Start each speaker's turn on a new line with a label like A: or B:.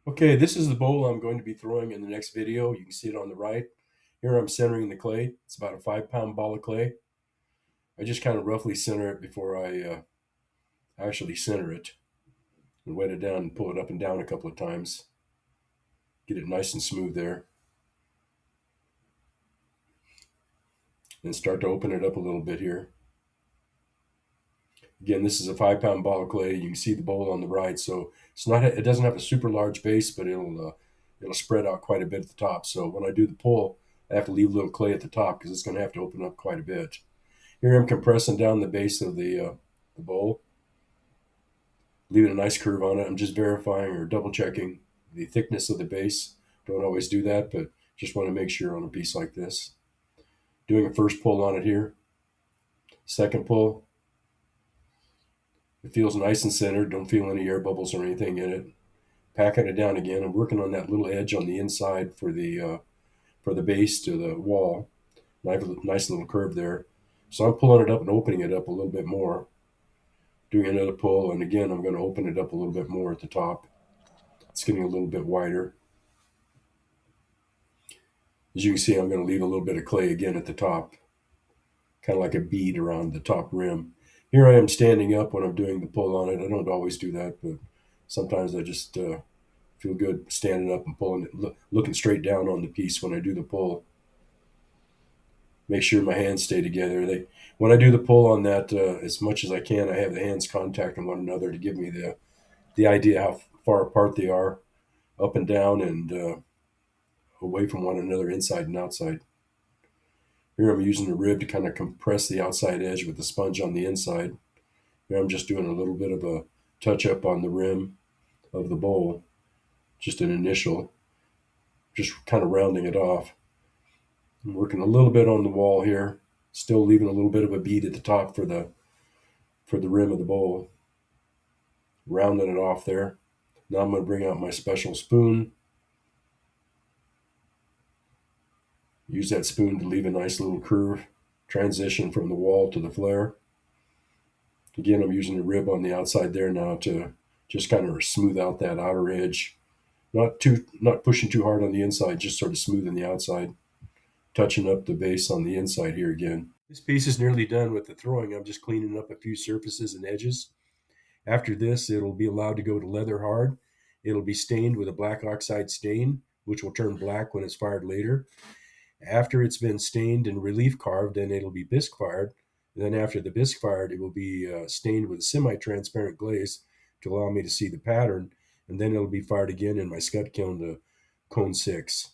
A: Okay, this is the bowl I'm going to be throwing in the next video. You can see it on the right. Here I'm centering the clay. It's about a 5 pound ball of clay. I just kind of roughly center it before I actually center it and wet it down and pull it up and down a couple of times. Get it nice and smooth there. Then start to open it up a little bit here. Again, this is a 5 pound ball of clay. You can see the bowl on the right, so it doesn't have a super large base, but it'll spread out quite a bit at the top. So when I do the pull, I have to leave a little clay at the top because it's going to have to open up quite a bit. Here I'm compressing down the base of the bowl, leaving a nice curve on it. I'm just verifying or double checking the thickness of the base. Don't always do that, but just want to make sure on a piece like this. Doing a first pull on it here. Second pull. It feels nice and centered. Don't feel any air bubbles or anything in it. Packing it down again. I'm working on that little edge on the inside for the base to the wall. Nice little curve there. So I'm pulling it up and opening it up a little bit more. Doing another pull, and again, I'm going to open it up a little bit more at the top. It's getting a little bit wider. As you can see, I'm going to leave a little bit of clay again at the top, kind of like a bead around the top rim. Here I am standing up when I'm doing the pull on it. I don't always do that, but sometimes I just feel good standing up and pulling it, looking straight down on the piece when I do the pull. Make sure my hands stay together. When I do the pull on that, as much as I can, I have the hands contacting one another to give me the idea how far apart they are, up and down, and away from one another, inside and outside. Here I'm using a rib to kind of compress the outside edge with the sponge on the inside. Here I'm just doing a little bit of a touch up on the rim of the bowl, just an initial, just kind of rounding it off. I'm working a little bit on the wall here, still leaving a little bit of a bead at the top for the rim of the bowl, rounding it off there. Now I'm going to bring out my special spoon. Use that spoon to leave a nice little curve, transition from the wall to the flare. Again, I'm using the rib on the outside there now to just kind of smooth out that outer edge. Not pushing too hard on the inside, just sort of smoothing the outside, touching up the base on the inside here again. This piece is nearly done with the throwing. I'm just cleaning up a few surfaces and edges. After this, it'll be allowed to go to leather hard. It'll be stained with a black oxide stain, which will turn black when it's fired later. After it's been stained and relief carved, then it'll be bisque fired. And then after the bisque fired, it will be stained with a semi-transparent glaze to allow me to see the pattern. And then it'll be fired again in my scud kiln to cone 6.